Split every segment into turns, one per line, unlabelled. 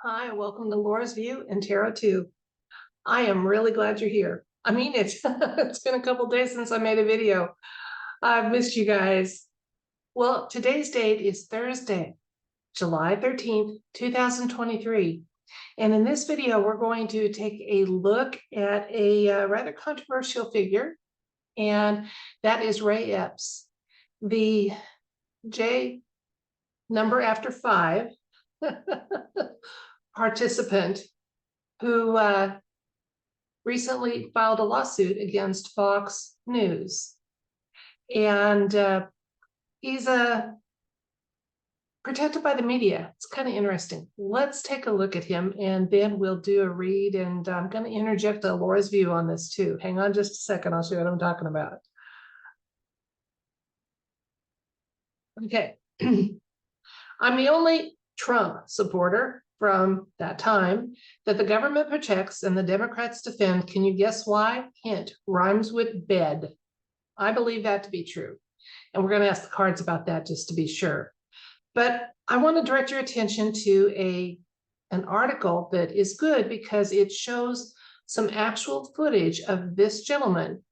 Hi, welcome to Laura's View and Tarot 2. I am really glad you're here. I mean, it's it's been a couple days since I made a video. I've missed you guys. Well, today's date is Thursday, July 13th, 2023. And in this video, we're going to take a look at a rather controversial figure, and that is Ray Epps, the J number after 5 participant who recently filed a lawsuit against Fox News. And he's protected by the media. It's kind of interesting. Let's take a look at him, and then we'll do a read. And I'm going to interject Laura's view on this too. Hang on just a second. I'll show you what I'm talking about. Okay. I'm the only Trump supporter from that time that the government protects and the Democrats defend. Can you guess why? Hint, rhymes with bed. I believe that to be true. And we're going to ask the cards about that just to be sure. But I want to direct your attention to an article that is good because it shows some actual footage of this gentleman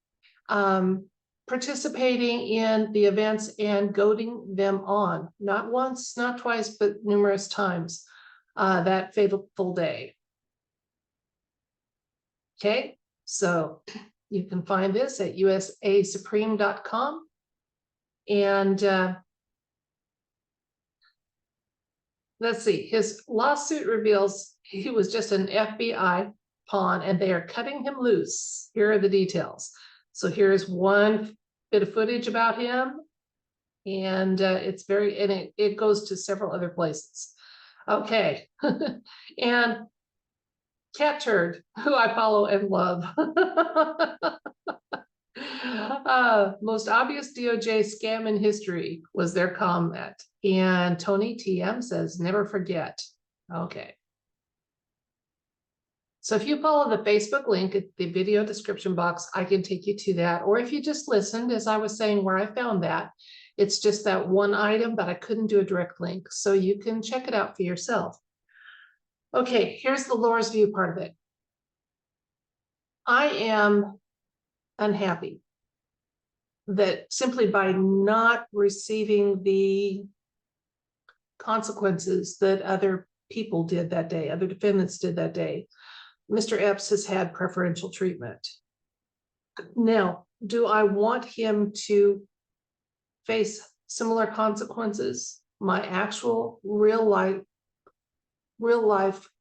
participating in the events and goading them on, not once, not twice, but numerous times that fateful day. Okay, so you can find this at usasupreme.com. And let's see, his lawsuit reveals he was just an FBI pawn and they are cutting him loose. Here are the details. So here's one bit of footage about him, and it's very, and it goes to several other places. Okay, and Cat Turd, who I follow and love. Most obvious DOJ scam in history was their comment. And Tony TM says, never forget. Okay. So if you follow the Facebook link at the video description box, I can take you to that. Or if you just listened, as I was saying, where I found that, it's just that one item, but I couldn't do a direct link. So you can check it out for yourself. Okay, here's the Laura's view part of it. I am unhappy that simply by not receiving the consequences that other people did that day, other defendants did that day, Mr. Epps has had preferential treatment. Now, do I want him to face similar consequences? My actual real life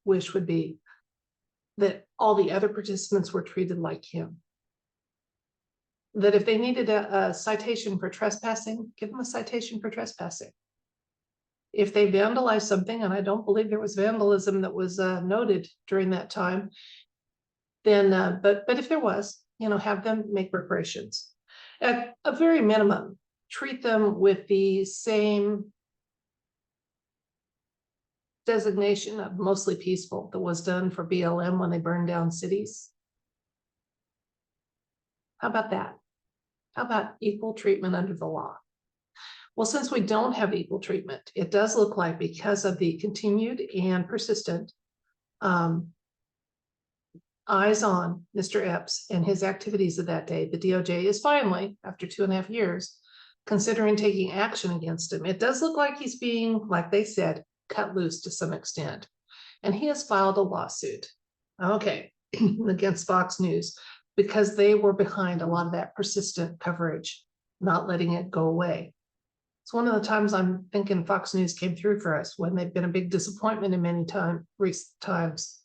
wish would be that all the other participants were treated like him. That if they needed a citation for trespassing, give them a citation for trespassing. If they vandalize something, and I don't believe there was vandalism that was noted during that time, then, but if there was, have them make reparations. At a very minimum, treat them with the same designation of mostly peaceful that was done for BLM when they burned down cities. How about that? How about equal treatment under the law? Well, since we don't have equal treatment, it does look like because of the continued and persistent eyes on Mr. Epps and his activities of that day, the DOJ is finally, after 2.5 years, considering taking action against him. It does look like he's being, like they said, cut loose to some extent. And he has filed a lawsuit, okay, against Fox News because they were behind a lot of that persistent coverage, not letting it go away. It's one of the times I'm thinking Fox News came through for us when they've been a big disappointment in many recent times.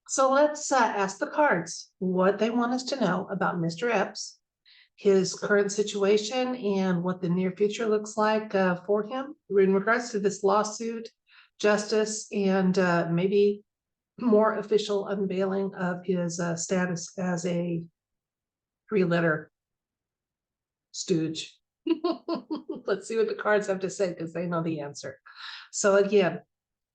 So let's ask the cards what they want us to know about Mr. Epps, his current situation, and what the near future looks like for him in regards to this lawsuit, justice, and maybe more official unveiling of his status as a 3-letter stooge. Let's see what the cards have to say because they know the answer. So again,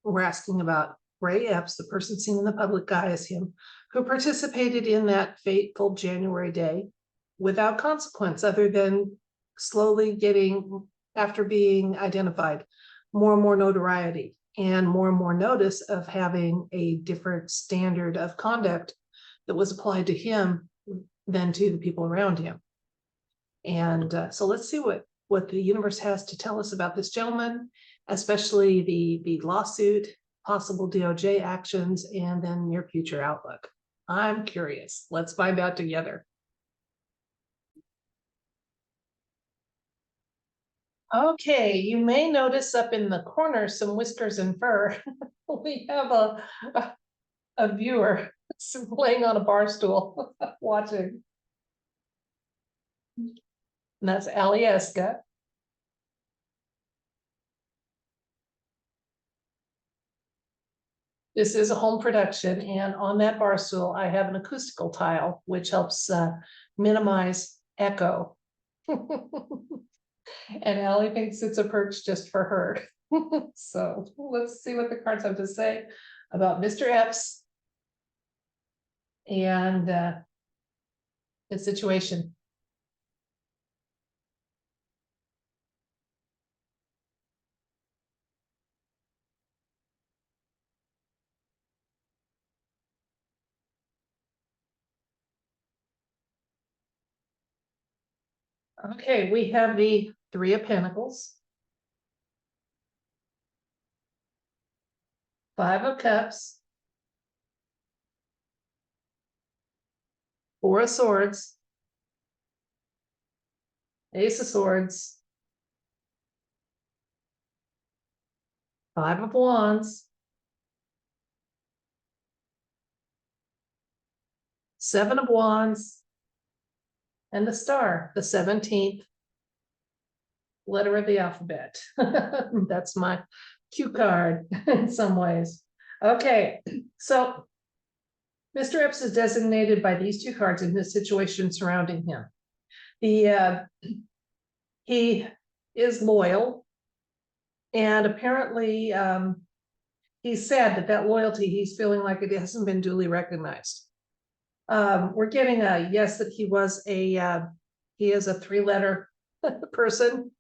we're asking about Ray Epps, the person seen in the public eye as him, who participated in that fateful January day without consequence other than slowly getting, after being identified, more and more notoriety and more notice of having a different standard of conduct that was applied to him than to the people around him. And so let's see what the universe has to tell us about this gentleman, especially the lawsuit, possible DOJ actions, and then near future outlook. I'm curious. Let's find out together. Okay, you may notice up in the corner some whiskers and fur. We have a viewer laying on a bar stool watching. And that's Alieska. This is a home production, and on that bar stool, I have an acoustical tile, which helps minimize echo. And Allie thinks it's a perch just for her. So let's see what the cards have to say about Mr. Epps and the situation. Okay, we have the Three of Pentacles, Five of Cups, Four of Swords, Ace of Swords, Five of Wands, Seven of Wands, and the Star, the 17th letter of the alphabet. That's my cue card in some ways. Okay, so Mr. Epps is designated by these two cards in this situation surrounding him. He is loyal, and apparently he's sad that loyalty, he's feeling like it hasn't been duly recognized. We're getting a yes that he is a three-letter person,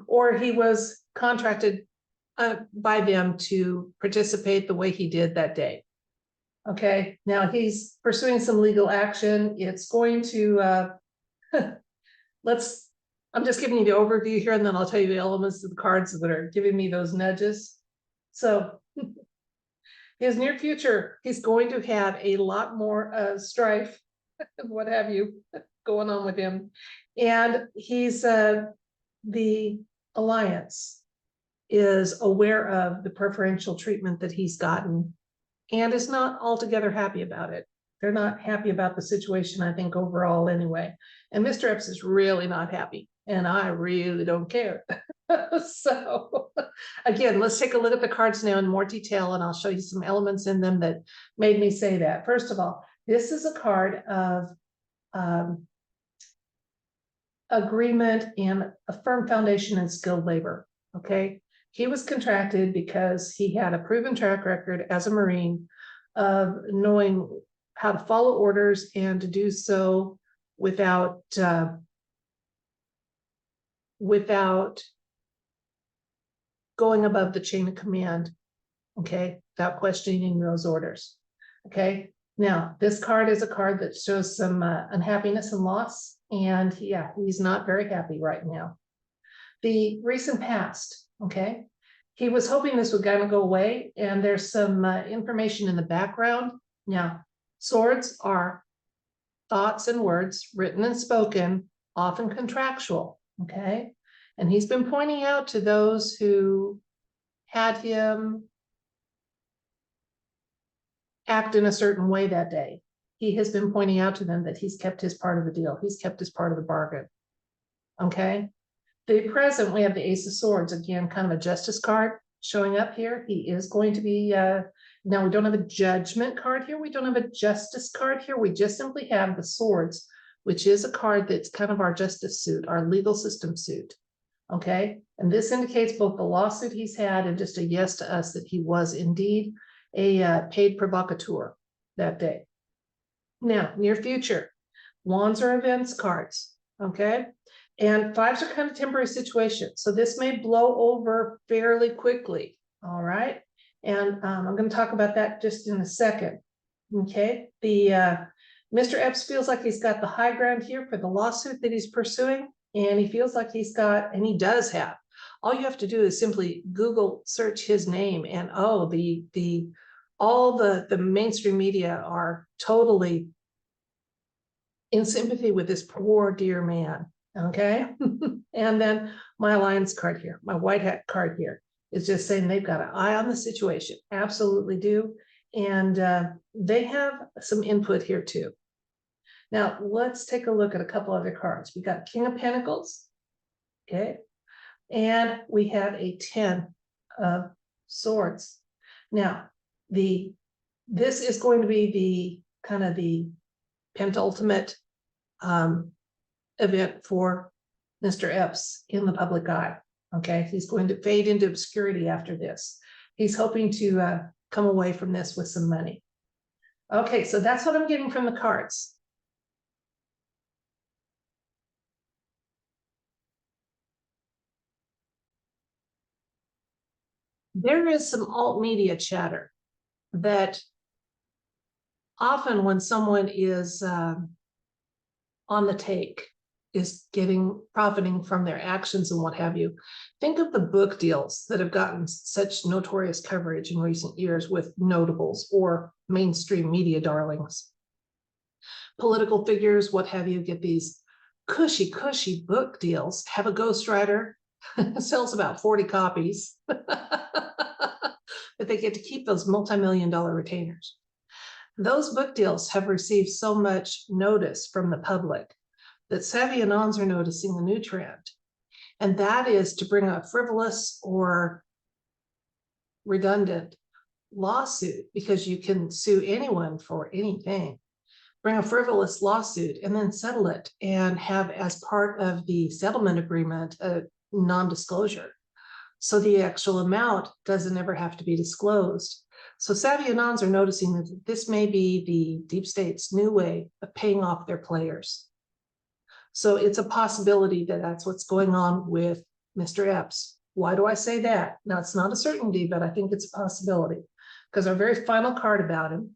or he was contracted by them to participate the way he did that day. Okay, now he's pursuing some legal action. It's going to I'm just giving you the overview here, and then I'll tell you the elements of the cards that are giving me those nudges. So his near future, he's going to have a lot more strife and what have you going on with him. And he's the alliance is aware of the preferential treatment that he's gotten and is not altogether happy about it. They're not happy about the situation, I think, overall anyway. And Mr. Epps is really not happy, and I really don't care. So again, let's take a look at the cards now in more detail, and I'll show you some elements in them that made me say that. First of all, this is a card of agreement and a firm foundation and skilled labor. Okay, he was contracted because he had a proven track record as a Marine of knowing how to follow orders and to do so without going above the chain of command, okay, without questioning those orders. Okay, now this card is a card that shows some unhappiness and loss, and yeah, he's not very happy right now. The recent past, okay, he was hoping this would kind of go away, and there's some information in the background. Now, swords are thoughts and words, written and spoken, often contractual, okay? And he's been pointing out to those who had him act in a certain way that day. He has been pointing out to them that he's kept his part of the deal. He's kept his part of the bargain, okay? The present, we have the Ace of Swords, again, kind of a justice card showing up here. He is going to be, now we don't have a judgment card here. We don't have a justice card here. We just simply have the swords, which is a card that's kind of our justice suit, our legal system suit. Okay, and this indicates both the lawsuit he's had and just a yes to us that he was indeed a paid provocateur that day. Now, near future, wands are events cards. Okay, And fives are kind of temporary situations. So this may blow over fairly quickly. All right. And I'm going to talk about that just in a second. Okay. Mr. Epps feels like he's got the high ground here for the lawsuit that he's pursuing. And he feels like he's got, and he does have, all you have to do is simply Google search his name, and all the mainstream media are totally in sympathy with this poor dear man. Okay. And then my alliance card here, my white hat card here, is just saying they've got an eye on the situation. Absolutely do. And they have some input here too. Now let's take a look at a couple other cards. We got King of Pentacles. Okay. And we have a 10 of Swords. Now, this is going to be the kind of the penultimate event for Mr. Epps in the public eye. Okay, he's going to fade into obscurity after this. He's hoping to come away from this with some money. Okay, so that's what I'm getting from the cards. There is some alt media chatter that often when someone is on the take, is profiting from their actions and what have you. Think of the book deals that have gotten such notorious coverage in recent years with notables or mainstream media darlings. Political figures, what have you, get these cushy book deals, have a ghostwriter, sells about 40 copies, but they get to keep those multi-million-dollar retainers. Those book deals have received so much notice from the public that savvy anons are noticing the new trend. And that is to bring a frivolous or redundant lawsuit, because you can sue anyone for anything. Bring a frivolous lawsuit and then settle it and have as part of the settlement agreement a non-disclosure. So the actual amount doesn't ever have to be disclosed. So savvy anons are noticing that this may be the deep state's new way of paying off their players. So it's a possibility that that's what's going on with Mr. Epps. Why do I say that? Now, it's not a certainty, but I think it's a possibility, because our very final card about him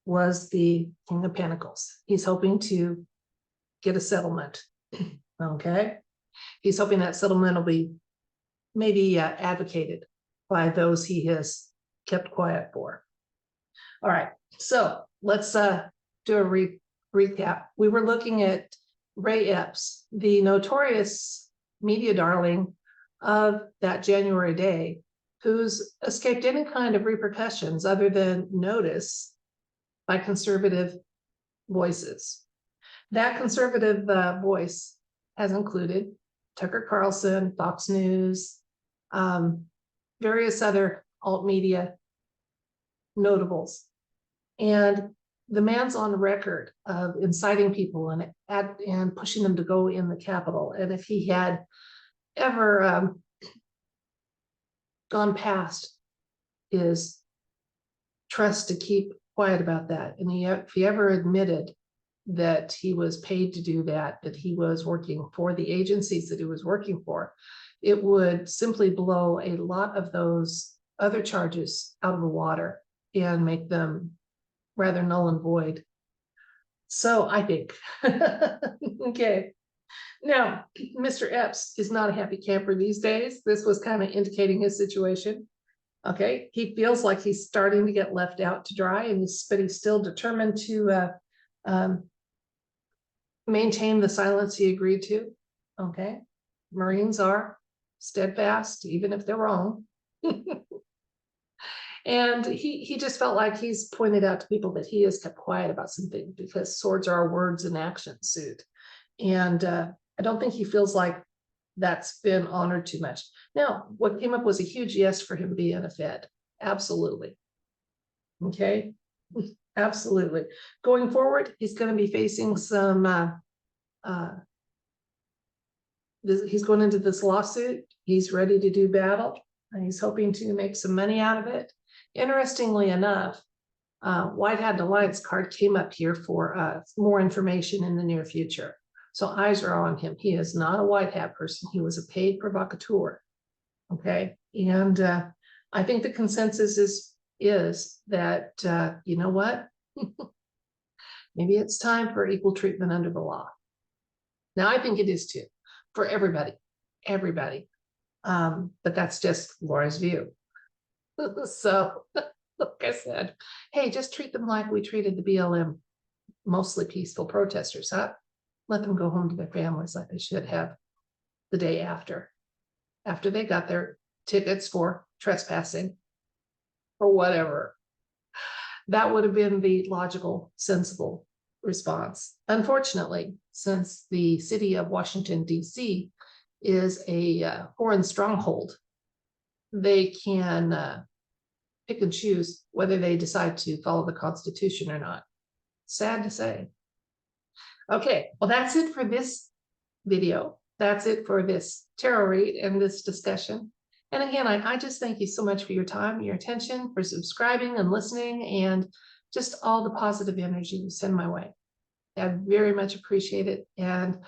was the King of Pentacles. He's hoping to get a settlement. Okay. He's hoping that settlement will be maybe advocated by those he has kept quiet for. All right. So let's do a recap. We were looking at Ray Epps, the notorious media darling of that January day, who's escaped any kind of repercussions other than notice by conservative voices. That conservative voice has included Tucker Carlson, Fox News, various other alt media notables. And the man's on record of inciting people and pushing them to go in the Capitol. And if he had ever gone past his trust to keep quiet about that, and if he ever admitted that he was paid to do that, that he was working for the agencies that he was working for, it would simply blow a lot of those other charges out of the water and make them rather null and void. So I think, okay. Now, Mr. Epps is not a happy camper these days. This was kind of indicating his situation. Okay, he feels like he's starting to get left out to dry, but he's still determined to maintain the silence he agreed to. Okay, Marines are steadfast, even if they're wrong. And he just felt like he's pointed out to people that he has kept quiet about something, because swords are a words and actions suit. And I don't think he feels like that's been honored too much. Now, what came up was a huge yes for him being a Fed. Absolutely. Okay, absolutely. Going forward, he's going to be facing some, he's going into this lawsuit. He's ready to do battle, and he's hoping to make some money out of it. Interestingly enough, White Hat Alliance card came up here for more information in the near future. So eyes are on him. He is not a white hat person. He was a paid provocateur. Okay. And I think the consensus is that, you know what? Maybe it's time for equal treatment under the law. Now, I think it is too, for everybody, everybody. But that's just Laura's view. So, like I said, hey, just treat them like we treated the BLM, mostly peaceful protesters, huh? Let them go home to their families like they should have the day after they got their tickets for trespassing or whatever. That would have been the logical, sensible response. Unfortunately, since the city of Washington, D.C. is a foreign stronghold, they can pick and choose whether they decide to follow the Constitution or not. Sad to say. Okay, well, that's it for this video. That's it for this tarot read and this discussion. And again, I just thank you so much for your time, your attention, for subscribing and listening, and just all the positive energy you send my way. I very much appreciate it. And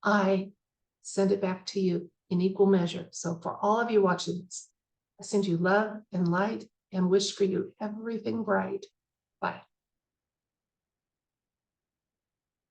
I send it back to you in equal measure. So for all of you watching this, I send you love and light and wish for you everything bright. Bye.